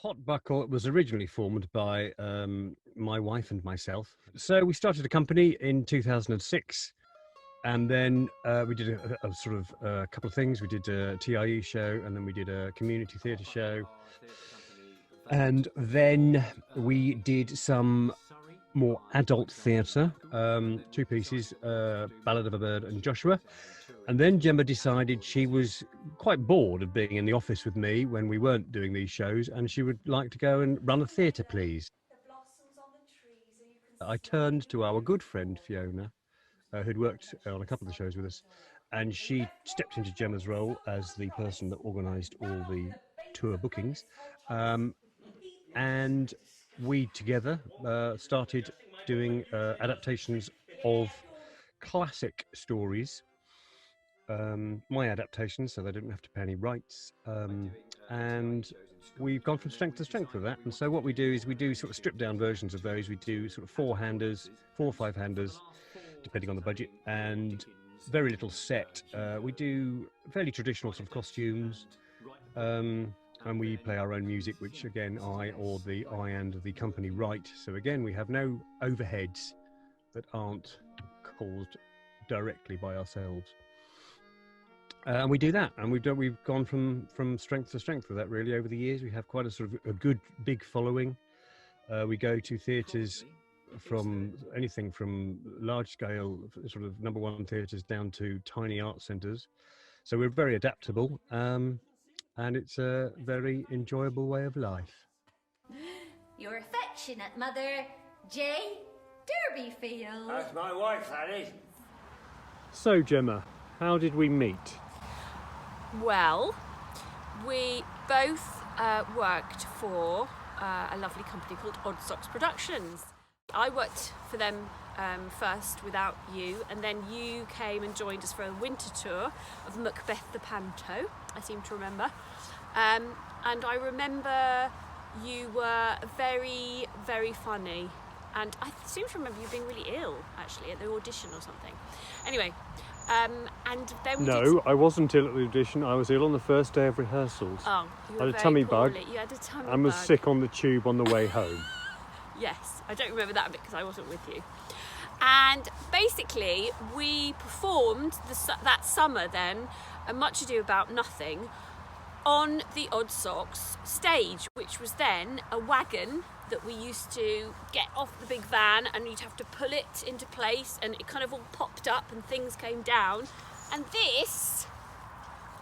Hotbuckle was originally formed by my wife and myself. So we started a company in 2006, and then we did a sort of a couple of things. We did a TIE show, and then we did a community theatre show, and then we did some more adult theatre, two pieces, Ballad of a Bird and Joshua. And then Gemma decided she was quite bored of being in the office with me when we weren't doing these shows, and she would like to go and run a theatre, please. I turned to our good friend Fiona, who'd worked on a couple of the shows with us, and she stepped into Gemma's role as the person that organised all the tour bookings. And we together started doing adaptations of classic stories, my adaptations, so they didn't have to pay any rights, and we've gone from strength to strength with that. And so what we do is we do sort of stripped down versions of those. We do sort of four or five handers depending on the budget, and very little set. We do fairly traditional sort of costumes, and we play our own music, which again I and the company write. So again, we have no overheads that aren't caused directly by ourselves. And we do that, and we've gone from strength to strength with that really over the years. We have quite a sort of a good big following. We go to theatres from anything from large scale sort of #1 theatres down to tiny art centres. So we're very adaptable, and it's a very enjoyable way of life. Your affectionate mother, J. Derbyfield. That's my wife, that is. So Gemma, how did we meet? Well, we both worked for a lovely company called Oddsocks Productions. I worked for them first without you, and then you came and joined us for a winter tour of Macbeth the Panto, I seem to remember. And I remember you were very, very funny. And I seem to remember you being really ill, actually, at the audition or something. Anyway, and then we I wasn't ill at the audition. I was ill on the first day of rehearsals. Oh, you were I had a tummy bug. You had a tummy bug. And was sick on the tube on the way home. Yes, I don't remember that bit because I wasn't with you. And basically, we performed that summer then, a Much Ado About Nothing, on the Oddsocks stage, which was then a wagon that we used to get off the big van, and you'd have to pull it into place, and it kind of all popped up and things came down. And this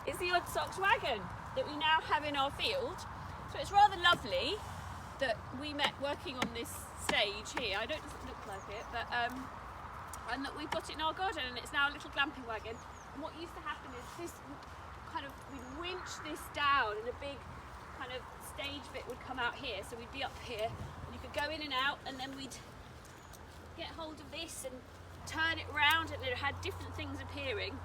is the Oddsocks wagon that we now have in our field. So it's rather lovely that we met working on this stage here. I don't look like it, but and that we've got it in our garden, and it's now a little glamping wagon. And what used to happen is this kind of, we'd winch this down, and a big kind of stage bit would come out here, so we'd be up here and you could go in and out, and then we'd get hold of this and turn it round, and it had different things appearing.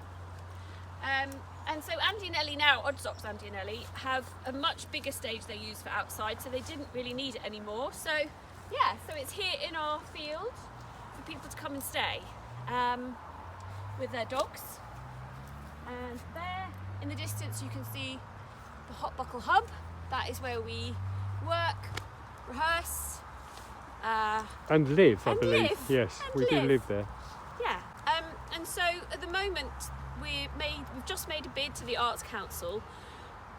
And so Andy and Ellie now, Oddsocks Andy and Ellie, have a much bigger stage they use for outside, so they didn't really need it anymore. So yeah, so it's here in our field for people to come and stay with their dogs. And there in the distance you can see the Hotbuckle Hub. That is where we work, rehearse, and live, I believe. Live. Yes, and we do live there. Yeah, and so at the moment we've just made a bid to the Arts Council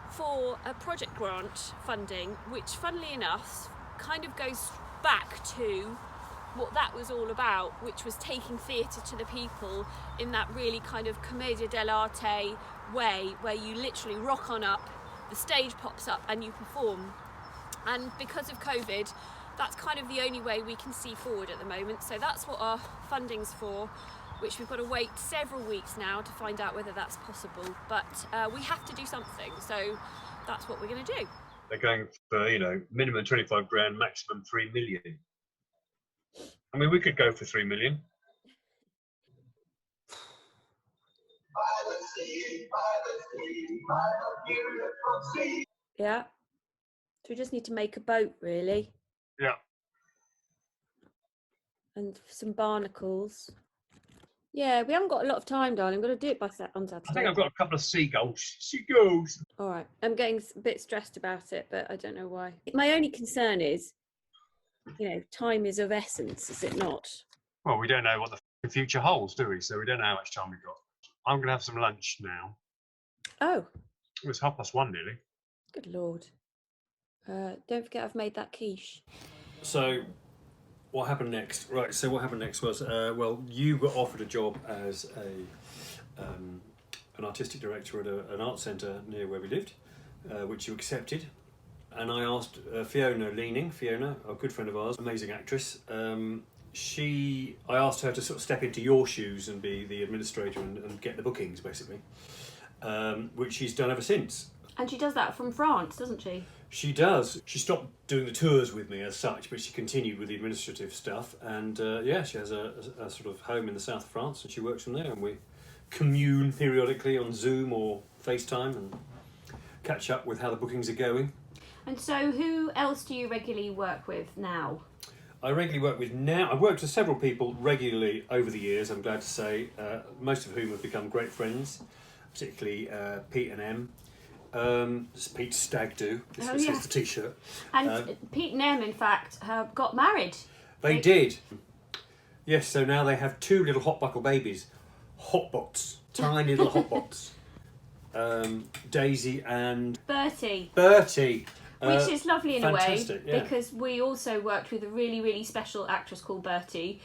for a project grant funding, which funnily enough kind of goes back to what that was all about, which was taking theatre to the people in that really kind of commedia dell'arte way, where you literally rock on up, the stage pops up and you perform. And because of COVID, that's kind of the only way we can see forward at the moment. So that's what our funding's for, which we've got to wait several weeks now to find out whether that's possible. But we have to do something, so that's what we're going to do. They're going for, minimum 25 grand, maximum 3 million. I mean, we could go for 3 million. Yeah. So we just need to make a boat, really. Yeah. And some barnacles. Yeah, we haven't got a lot of time, darling. We've got to do it on I Saturday. think I've got a couple of seagulls. Seagulls. All right. I'm getting a bit stressed about it, but I don't know why. My only concern is, time is of essence, is it not? Well, we don't know what the future holds, do we? So we don't know how much time we've got. I'm going to have some lunch now. Oh, It's 1:30 nearly. good Lord. Don't forget I've made that quiche. So, what happened next? Right. So what happened next was, well, you got offered a job as an artistic director at an art centre near where we lived, which you accepted. And I asked Fiona, a good friend of ours, amazing actress. I asked her to sort of step into your shoes and be the administrator and get the bookings, basically, which she's done ever since. And she does that from France, doesn't she? She does. She stopped doing the tours with me as such, but she continued with the administrative stuff. And she has a sort of home in the south of France, and she works from there. And we commune periodically on Zoom or FaceTime and catch up with how the bookings are going. And so who else do you regularly work with now? I've worked with several people regularly over the years, I'm glad to say, most of whom have become great friends, particularly Pete and Em. This is Pete's stag do. This is the t-shirt. And Pete and Em, in fact, have got married. They did. Yes, so now they have 2 little Hotbuckle babies. Hotbots. Tiny little Hotbots. Daisy and... Bertie. Which is lovely in a way, because we also worked with a really, really special actress called Bertie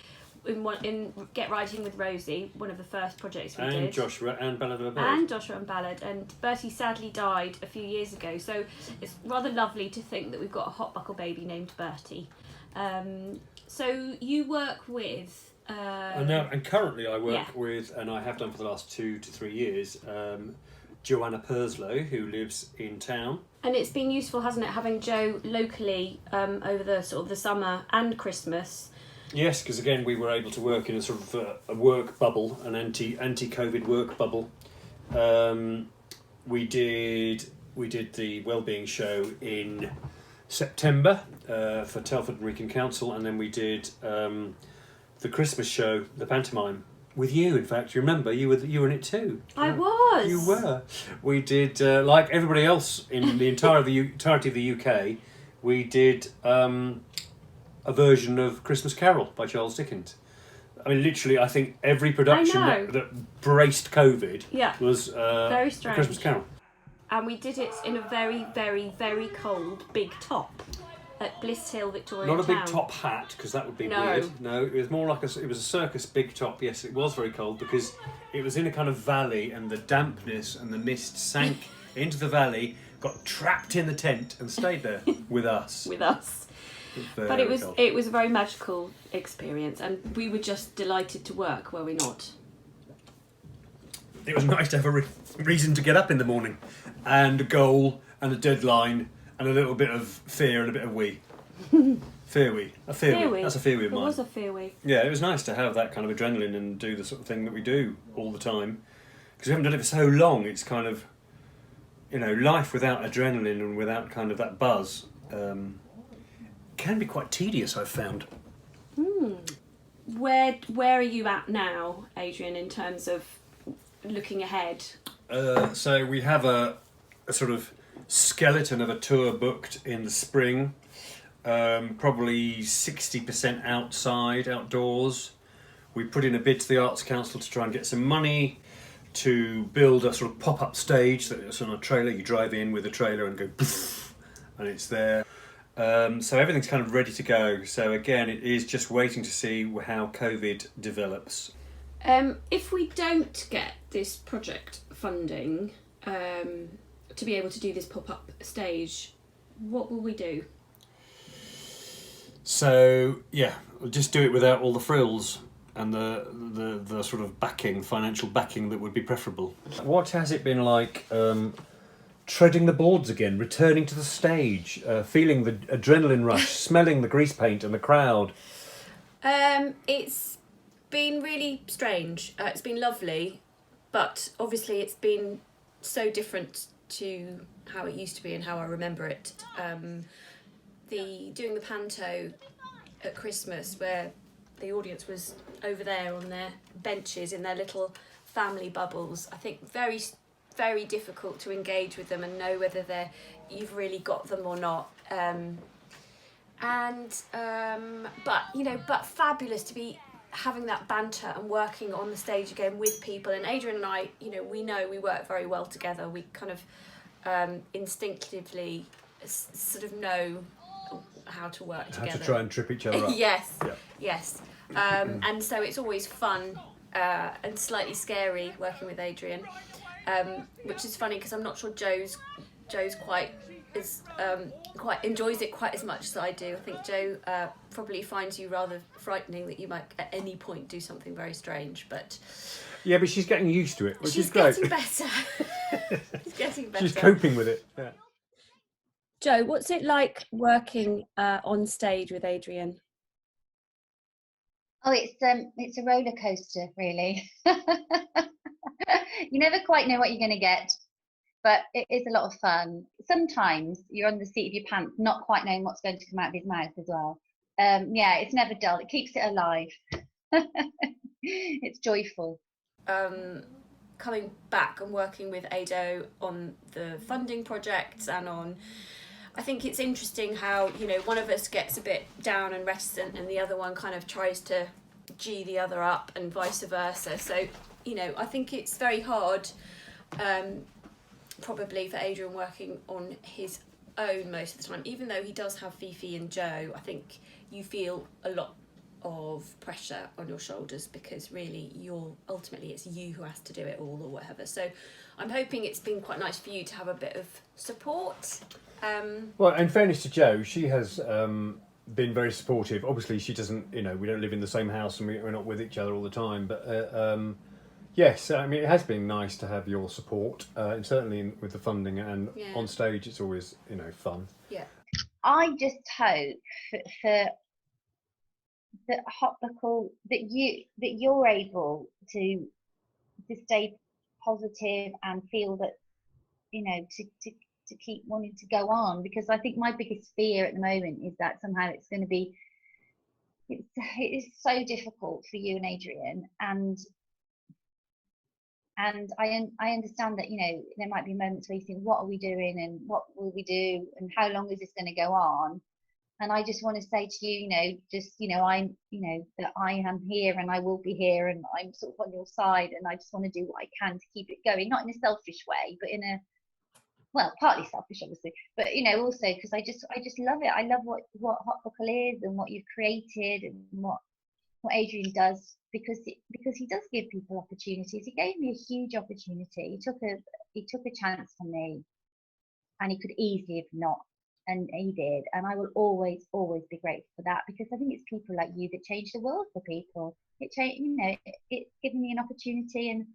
in Get Writing with Rosie, one of the first projects we did. And Joshua and Ballad of a Bird. And Joshua and Ballad. And Bertie sadly died a few years ago, so it's rather lovely to think that we've got a Hotbuckle baby named Bertie. So you work with... and currently I work with, and I have done for the last 2 to 3 years, Joanna Purslow, who lives in town. And it's been useful, hasn't it, having Jo locally over the sort of the summer and Christmas. Yes, because again we were able to work in a sort of a work bubble, an anti-COVID work bubble. We did the Wellbeing show in September for Telford and Wrekin Council, and then we did the Christmas show, the pantomime. With you, in fact, you remember you were in it too. I was. You were. We did like everybody else in the entirety of the UK. We did a version of Christmas Carol by Charles Dickens. I mean, literally, I think every production that braced COVID was very strange. a Christmas Carol. And we did it in a very, very, very cold big top at Bliss Hill, Victoria. Not a big top hat, because that would be weird. No, it was more like it was a circus big top. Yes, it was very cold because it was in a kind of valley, and the dampness and the mist sank into the valley, got trapped in the tent, and stayed there with us. But it was a very magical experience, and we were just delighted to work, were we not? It was nice to have a reason to get up in the morning, and a goal, and a deadline, and a little bit of fear and a bit of wee. Fear wee. A fear wee. That's a fear wee of mine. It was a fear wee. Yeah, it was nice to have that kind of adrenaline and do the sort of thing that we do all the time. Because we haven't done it for so long, it's kind of, life without adrenaline and without kind of that buzz can be quite tedious, I've found. Where are you at now, Adrian, in terms of looking ahead? So we have a sort of skeleton of a tour booked in the spring, probably 60% outdoors. We put in a bid to the Arts Council to try and get some money to build a sort of pop-up stage that's on a trailer. You drive in with a trailer and go poof, and it's there. So everything's kind of ready to go. So again, it is just waiting to see how COVID develops. If we don't get this project funding to be able to do this pop-up stage, what will we do? So we'll just do it without all the frills and the sort of financial backing that would be preferable. What has it been like treading the boards again, returning to the stage, feeling the adrenaline rush, smelling the grease paint and the crowd? It's been really strange. It's been lovely, but obviously it's been so different to how it used to be and how I remember it. Doing the panto at Christmas, where the audience was over there on their benches in their little family bubbles. I think very, very difficult to engage with them and know whether you've really got them or not. But fabulous to be having that banter and working on the stage again with people. And Adrian and I, we know we work very well together. We kind of instinctively sort of know how to work together. How to try and trip each other up. Yes, yeah. yes. And so it's always fun and slightly scary working with Adrian, which is funny because I'm not sure Joe's quite enjoys it quite as much as I do. I think Joe probably finds you rather frightening, that you might at any point do something very strange, but yeah, but she's getting used to it, which is great. She's getting better. She's getting better. She's coping with it. Yeah. Joe, what's it like working on stage with Adrian? Oh, it's a roller coaster, really. You never quite know what you're going to get, but it is a lot of fun. Sometimes you're on the seat of your pants, not quite knowing what's going to come out of his mouth as well. Yeah, it's never dull. It keeps it alive. It's joyful. Coming back and working with Ado on the funding projects and on, I think it's interesting how, one of us gets a bit down and reticent and the other one kind of tries to G the other up and vice versa. So, I think it's very hard, probably for Adrian working on his own most of the time. Even though he does have Fifi and Joe, I think you feel a lot of pressure on your shoulders because really ultimately it's you who has to do it all or whatever. So I'm hoping it's been quite nice for you to have a bit of support. Well, in fairness to Jo, she has been very supportive. Obviously, she doesn't, we don't live in the same house and we're not with each other all the time. But yes, I mean, it has been nice to have your support, and certainly with the funding and on stage, it's always, fun. Yeah. I just hope for that Hotbuckle, that you're able to stay positive and feel that, to keep wanting to go on, because I think my biggest fear at the moment is that somehow it's going to be, it is so difficult for you and Adrian, and I understand that there might be moments where you think, what are we doing and what will we do and how long is this going to go on? And I just want to say to you, I'm, that I am here and I will be here and I'm sort of on your side, and I just want to do what I can to keep it going, not in a selfish way, but in a, well, partly selfish, obviously, but also because I just love it. I love what Hotbuckle is and what you've created and what Adrian does, because he does give people opportunities. He gave me a huge opportunity. He took a chance on me, and he could easily have not, and he did. And I will always be grateful for that, because I think it's people like you that change the world for people. It's given me an opportunity, and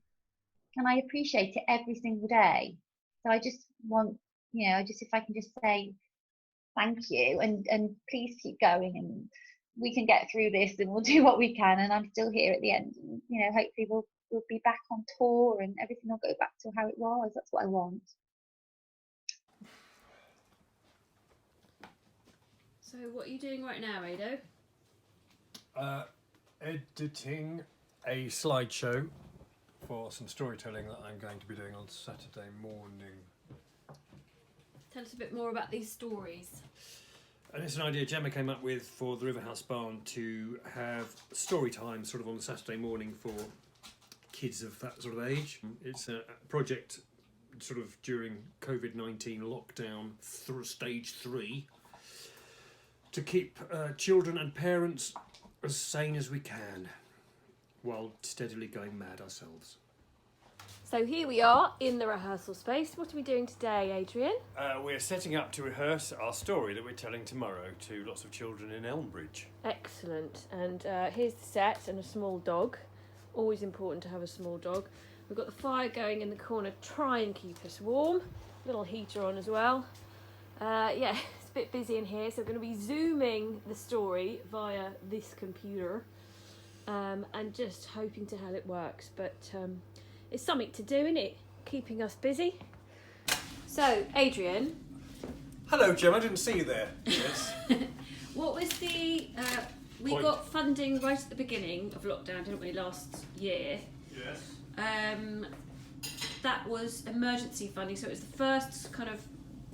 I appreciate it every single day. So I just want, if I can just say thank you and please keep going, and we can get through this and we'll do what we can, and I'm still here at the end. And, hopefully we'll be back on tour and everything will go back to how it was. That's what I want. So what are you doing right now, Ado? Editing a slideshow for some storytelling that I'm going to be doing on Saturday morning. Tell us a bit more about these stories. And it's an idea Gemma came up with for the Riverhouse Barn, to have story time sort of on the Saturday morning for kids of that sort of age. It's a project sort of during COVID-19 lockdown through stage 3 to keep children and parents as sane as we can while steadily going mad ourselves. So here we are in the rehearsal space. What are we doing today, Adrian? We're setting up to rehearse our story that we're telling tomorrow to lots of children in Elmbridge. Excellent. And here's the set and a small dog. Always important to have a small dog. We've got the fire going in the corner, try and keep us warm. Little heater on as well. Yeah, it's a bit busy in here, so we're going to be zooming the story via this computer and just hoping to hell it works. But it's something to do, isn't it? Keeping us busy. So, Adrian. Hello, Jim. I didn't see you there. Yes. What was the We got funding right at the beginning of lockdown, didn't we, last year? Yes. That was emergency funding, so it was the first kind of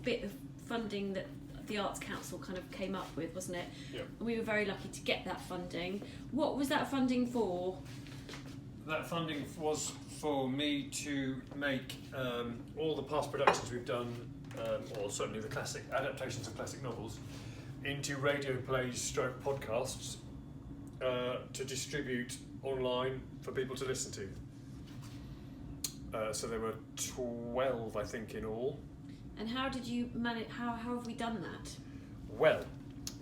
bit of funding that the Arts Council kind of came up with, wasn't it? Yeah. And we were very lucky to get that funding. What was that funding for? That funding was for me to make all the past productions we've done, or certainly the classic adaptations of classic novels, into radio plays stroke podcasts to distribute online for people to listen to. So there were 12, I think, in all. And how did you manage? How have we done that? Well,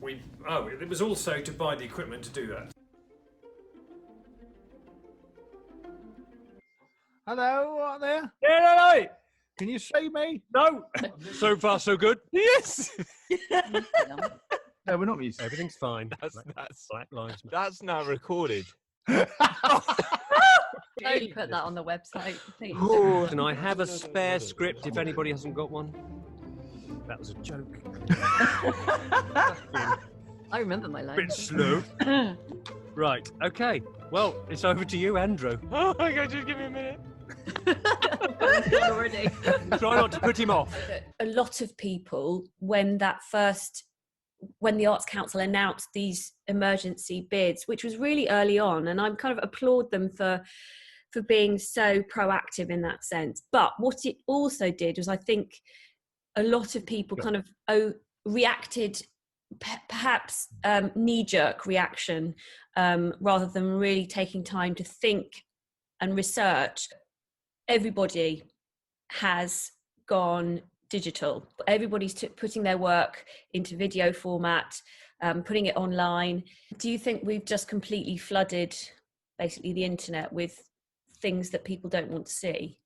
it was also to buy the equipment to do that. Hello, out there? Yeah, no. Can you see me? No. So far, so good. Yes. No, we're not music. Everything's fine. That's Black Lives Matter. that's now recorded. Don't put that on the website, please. And I have a spare script if anybody hasn't got one. That was a joke. I remember my line. Bit slow. Right, okay. Well, it's over to you, Andrew. Oh my God, just give me a minute. Already. Try not to put him off. A lot of people, when the Arts Council announced these emergency bids, which was really early on, and I kind of applaud them for being so proactive in that sense. But what it also did was, I think, a lot of people kind of reacted, perhaps knee-jerk reaction, rather than really taking time to think and research. Everybody has gone digital. Everybody's putting their work into video format, putting it online. Do you think we've just completely flooded basically the internet with things that people don't want to see?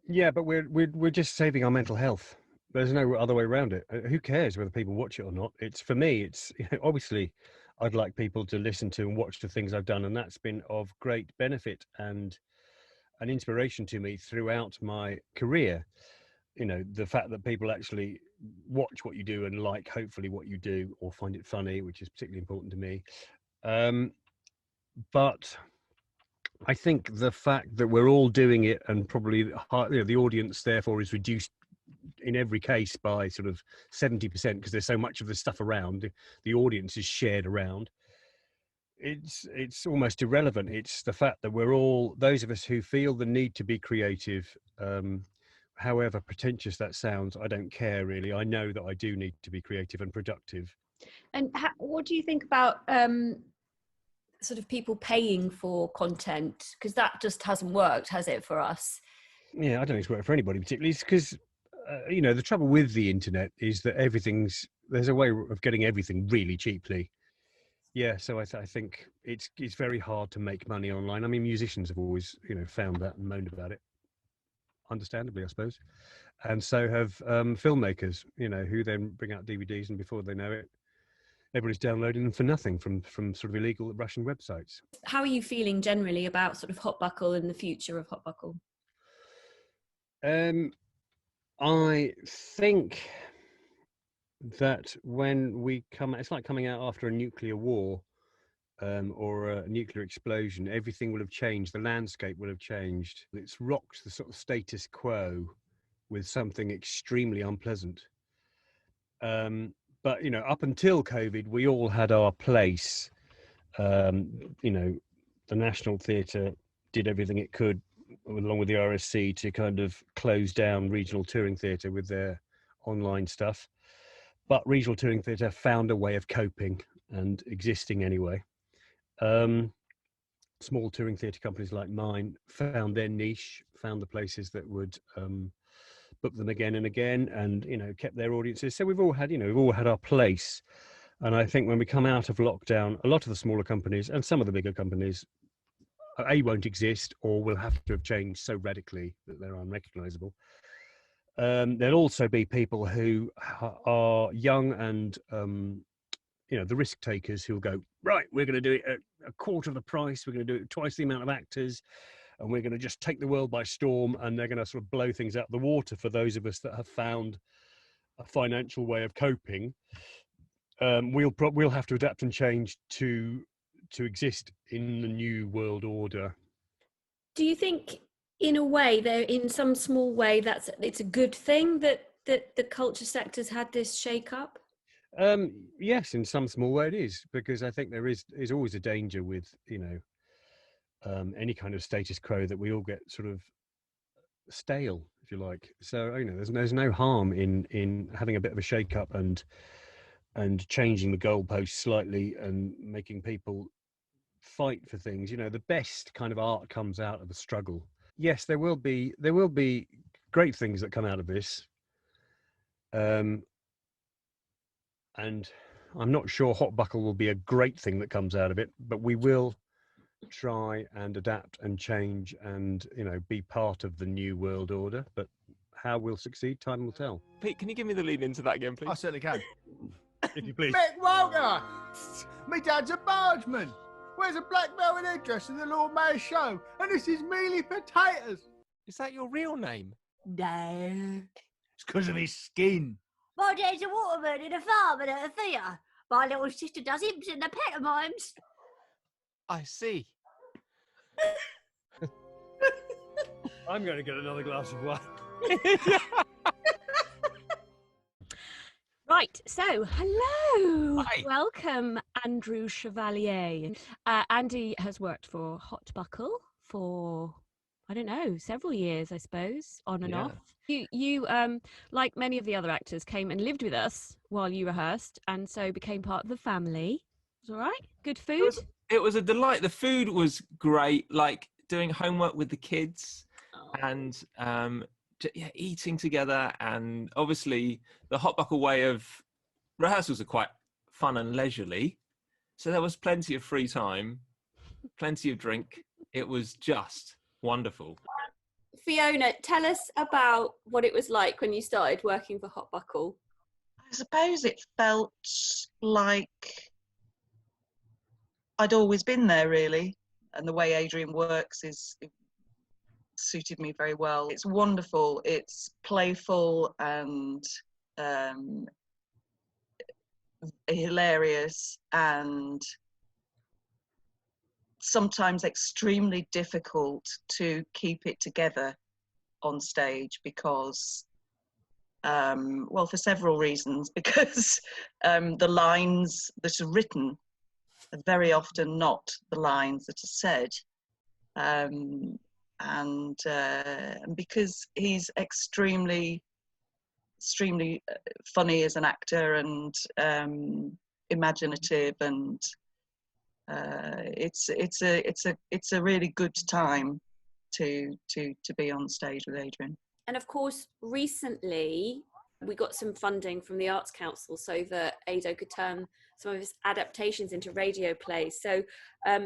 Yeah, but we're just saving our mental health. There's no other way around it. Who cares whether people watch it or not? It's, for me, it's, obviously I'd like people to listen to and watch the things I've done, and that's been of great benefit and an inspiration to me throughout my career. The fact that people actually watch what you do and like, hopefully, what you do, or find it funny, which is particularly important to me. But I think the fact that we're all doing it, and probably the audience therefore is reduced in every case by sort of 70%, because there's so much of the stuff around, the audience is shared around. It's almost irrelevant. It's the fact that we're all, those of us who feel the need to be creative, however pretentious that sounds, I don't care really. I know that I do need to be creative and productive. And what do you think about sort of people paying for content? Because that just hasn't worked, has it, for us? Yeah, I don't think it's worked for anybody particularly. It's because, the trouble with the internet is that there's a way of getting everything really cheaply. Yeah, so I think it's very hard to make money online. I mean, musicians have always, found that and moaned about it, understandably, I suppose. And so have filmmakers, who then bring out DVDs, and before they know it, everybody's downloading them for nothing from sort of illegal Russian websites. How are you feeling generally about sort of Hotbuckle and the future of Hotbuckle? I think that when we it's like coming out after a nuclear war or a nuclear explosion. Everything will have changed. The landscape will have changed. It's rocked the sort of status quo with something extremely unpleasant. But, up until COVID, we all had our place. The National Theatre did everything it could, along with the RSC, to kind of close down regional touring theatre with their online stuff. But regional touring theatre found a way of coping and existing anyway. Small touring theatre companies like mine found their niche, found the places that would book them again and again, and kept their audiences. So we've all had our place. And I think when we come out of lockdown, a lot of the smaller companies and some of the bigger companies won't exist, or will have to have changed so radically that they're unrecognisable. There'll also be people who are young and the risk takers, who'll go, right, we're going to do it at a quarter of the price, we're going to do it twice the amount of actors, and we're going to just take the world by storm. And they're going to sort of blow things out of the water for those of us that have found a financial way of coping. we'll have to adapt and change to exist in the new world order. Do you think, in a way, though, in some small way, it's a good thing that the culture sector's had this shake-up? Yes, in some small way it is, because I think there is always a danger with, you know, any kind of status quo, that we all get sort of stale, if you like. So, you know, there's no harm in having a bit of a shake-up and changing the goalposts slightly and making people fight for things. You know, the best kind of art comes out of a struggle. Yes, there will be great things that come out of this. And I'm not sure Hotbuckle will be a great thing that comes out of it, but we will try and adapt and change and, you know, be part of the new world order. But how we'll succeed, time will tell. Pete, can you give me the lead into that again, please? I certainly can. If you please. Mick Walker! Me dad's a bargeman. Wears a black velvet headdress in the Lord Mayor's show, and this is mealy potatoes. Is that your real name? No. It's because of his skin. My dad's a waterman in a farm and at a theatre. My little sister does imps in the pantomimes. I see. I'm going to get another glass of wine. Right, so hello. Hi. Welcome, Andrew Chevalier. Andy has worked for Hotbuckle for, I don't know, several years, I suppose, on and Yeah. off. You like many of the other actors, came and lived with us while you rehearsed, and so became part of the family. Was all right? Good food? It was a delight. The food was great, like doing homework with the kids and eating together. And obviously the Hotbuckle way of rehearsals are quite fun and leisurely. So there was plenty of free time, plenty of drink. It was just wonderful. Fiona, tell us about what it was like when you started working for Hotbuckle. I suppose it felt like I'd always been there, really, and the way Adrian works it suited me very well. It's wonderful, it's playful and hilarious, and sometimes extremely difficult to keep it together on stage because well, for several reasons, because the lines that are written are very often not the lines that are said, and because he's extremely funny as an actor and imaginative, and it's a really good time to be on stage with Adrian. And of course, recently we got some funding from the Arts Council so that Ado could turn some of his adaptations into radio plays. So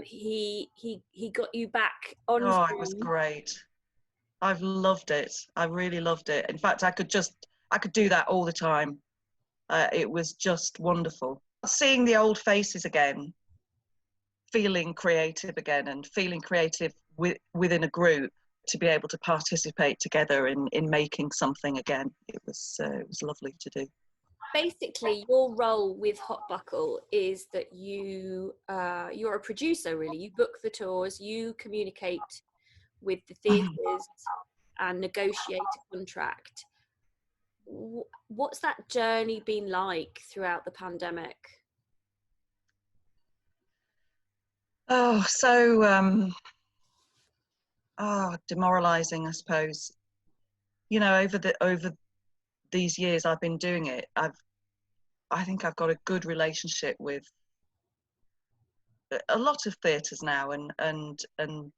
he got you back on. Oh, it was great. I've loved it. I really loved it. In fact, I could do that all the time. It was just wonderful. Seeing the old faces again, feeling creative again, and feeling creative within a group, to be able to participate together in making something again. It was lovely to do. Basically, your role with Hotbuckle is that you're a producer, really. You book the tours, you communicate with the theatres and negotiate a contract. What's that journey been like throughout the pandemic? Oh, so demoralizing, I suppose. You know, over these years I've been doing it, I think I've got a good relationship with a lot of theatres now, and the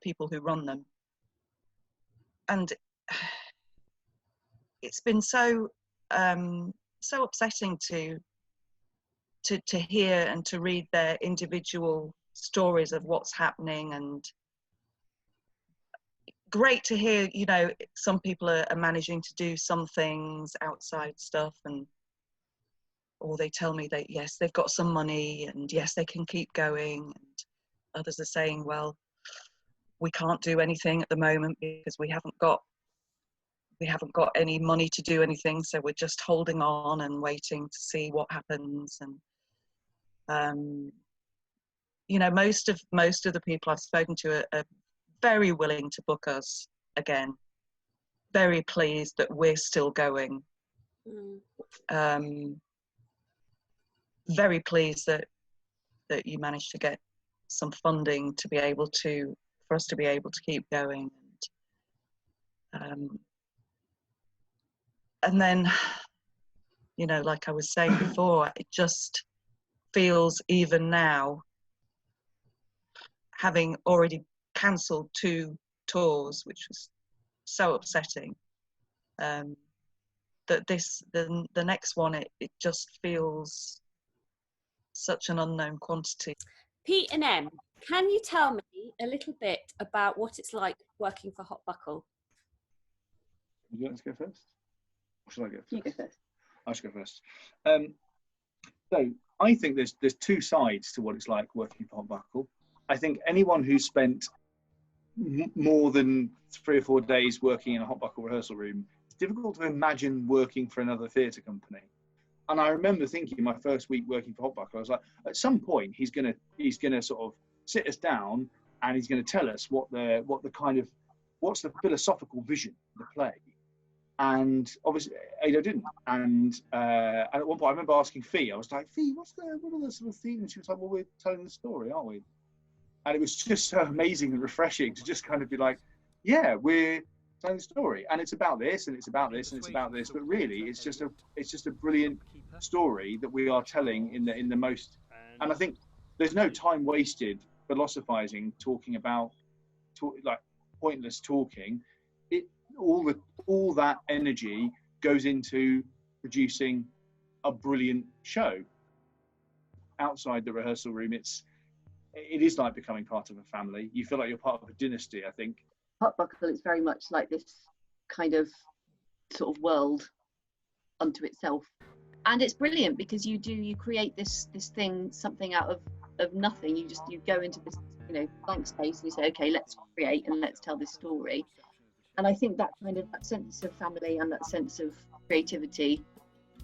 people who run them, and it's been so upsetting to hear and to read their individual stories of what's happening, and great to hear, you know, some people are managing to do some things outside stuff, or they tell me that yes, they've got some money and yes, they can keep going, and others are saying, well, we can't do anything at the moment because we haven't got we haven't got any money to do anything, so we're just holding on and waiting to see what happens. And you know, most of the people I've spoken to are very willing to book us again. Very pleased that we're still going. Very pleased that you managed to get some funding to be able to, for us to be able to keep going. And then, you know, like I was saying before, it just feels, even now, having already cancelled 2 tours, which was so upsetting, that the next one, it just feels such an unknown quantity. Pete and Em, can you tell me a little bit about what it's like working for Hotbuckle? Would you like to go first? Or should I go first? You go first. I should go first. So I think there's 2 sides to what it's like working for Hotbuckle. I think anyone who's spent more than 3 or 4 days working in a Hotbuckle rehearsal room, it's difficult to imagine working for another theatre company. And I remember thinking my first week working for Hotbuckle, I was like, at some point he's gonna sort of sit us down and he's gonna tell us what's the philosophical vision of the play. And obviously Ada didn't. And at one point I remember asking Fee, I was like, Fee, what are the sort of themes? And she was like, well, we're telling the story, aren't we? And it was just so amazing and refreshing to just kind of be like, yeah, we're telling the story, and it's about this, and it's about this, and it's about this. But really, it's just a brilliant story that we are telling in the most. And I think there's no time wasted philosophizing, talking about like pointless talking. All that energy goes into producing a brilliant show. Outside the rehearsal room, it is like becoming part of a family. You feel like you're part of a dynasty, I think. Hotbuckle is very much like this kind of sort of world unto itself, and it's brilliant because you create this thing, something out of nothing. You go into this, you know, blank space and you say, okay, let's create and let's tell this story. And I think that sense of family and that sense of creativity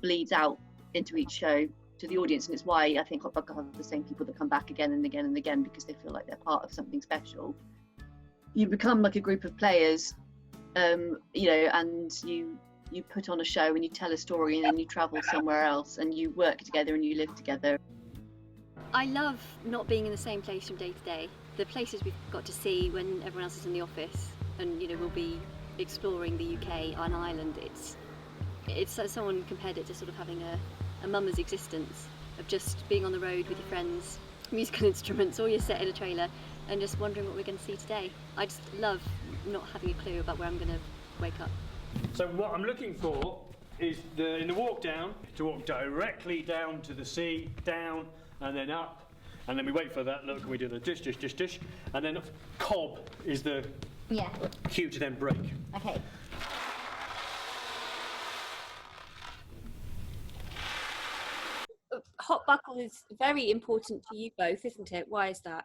bleeds out into each show to the audience, and it's why I think Hotbuckle have the same people that come back again and again and again, because they feel like they're part of something special. You become like a group of players, you know, and you put on a show and you tell a story, and then you travel somewhere else and you work together and you live together. I love not being in the same place from day to day. The places we've got to see when everyone else is in the office, and you know, we'll be exploring the UK on Ireland. It's like someone compared it to sort of having a mummer's existence of just being on the road with your friends, musical instruments, or you're set in a trailer and just wondering what we're going to see today. I just love not having a clue about where I'm going to wake up. So what I'm looking for is in the walk down, to walk directly down to the sea, down and then up, and then we wait for that look and we do the dish, dish, dish, dish, and then cob is the cue to then break. Okay. Hotbuckle is very important to you both, isn't it? Why is that?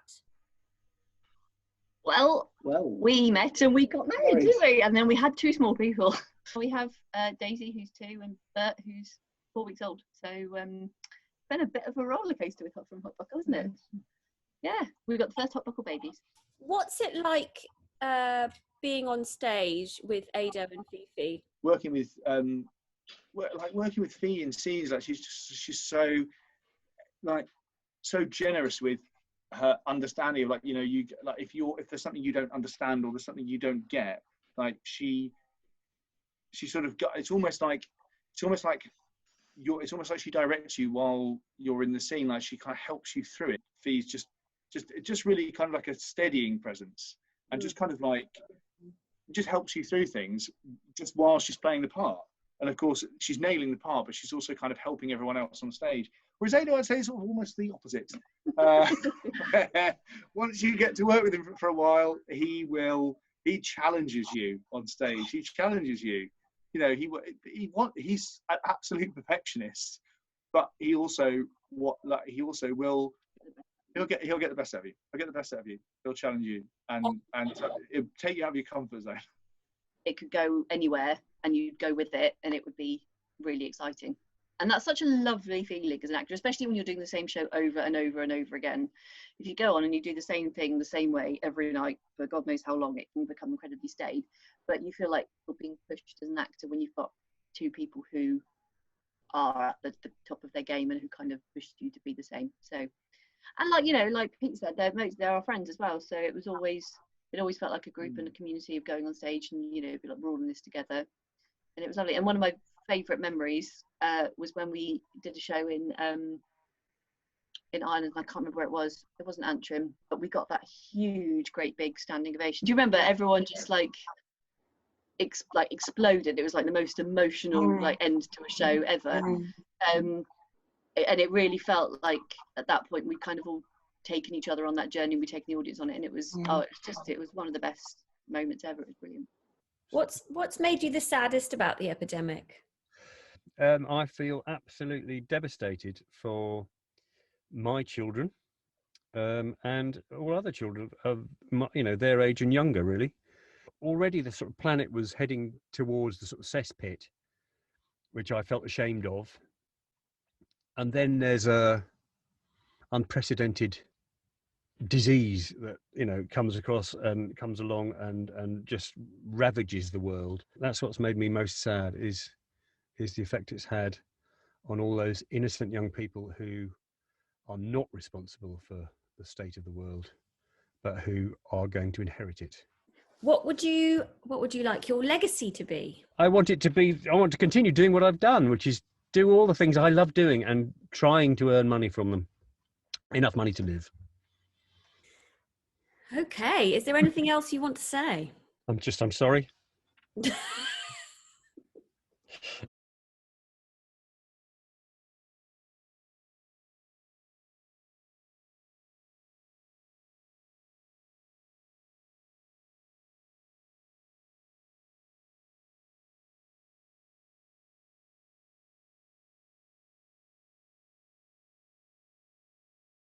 Well, we met and we got married, didn't we? And then we had 2 small people. We have Daisy, who's 2, and Bert, who's 4 weeks old. So it's been a bit of a roller coaster with Hotbuckle, isn't it? Yeah, we got the first Hotbuckle babies. What's it like being on stage with Ada and Fifi? Working with Fee in scenes, like she's so generous with her understanding of, like, you know, you like if there's something you don't understand or there's something you don't get, like she sort of got, it's almost like she directs you while you're in the scene, like she kind of helps you through it. Fee's just really kind of like a steadying presence, and just kind of like just helps you through things just while she's playing the part. And of course she's nailing the part, but she's also kind of helping everyone else on stage. Whereas Ada, I'd say, is sort of almost the opposite. Once you get to work with him for a while, he challenges you on stage. He challenges you. You know, he's an absolute perfectionist, but he'll get the best out of you. He'll get the best out of you. He'll challenge you and it'll take you out of your comfort zone. It could go anywhere, and you'd go with it, and it would be really exciting. And that's such a lovely feeling as an actor, especially when you're doing the same show over and over and over again. If you go on and you do the same thing the same way every night for God knows how long, it can become incredibly staid. But you feel like you're being pushed as an actor when you've got two people who are at the top of their game and who kind of pushed you to be the same. So, and like, you know, like Pete said, they're our friends as well. So it always felt like a group and a community of going on stage and, you know, be like, we're all in this together. And it was lovely. And one of my favourite memories was when we did a show in Ireland. I can't remember where it was. It wasn't Antrim, but we got that huge, great big standing ovation. Do you remember everyone just like exploded? It was like the most emotional like end to a show ever. And it really felt like at that point we'd kind of all taken each other on that journey. We'd taken the audience on it, and it was it was one of the best moments ever. It was brilliant. What's made you the saddest about the epidemic? I feel absolutely devastated for my children and all other children of their age and younger. Really, already the sort of planet was heading towards the sort of cesspit, which I felt ashamed of, and then there's a unprecedented disease that comes across and comes along and just ravages the world. That's what's made me most sad is the effect it's had on all those innocent young people who are not responsible for the state of the world, but who are going to inherit it. What would you like your legacy to be? I want to continue doing what I've done, which is do all the things I love doing and trying to earn money from them, enough money to live. Okay, is there anything else you want to say? I'm sorry.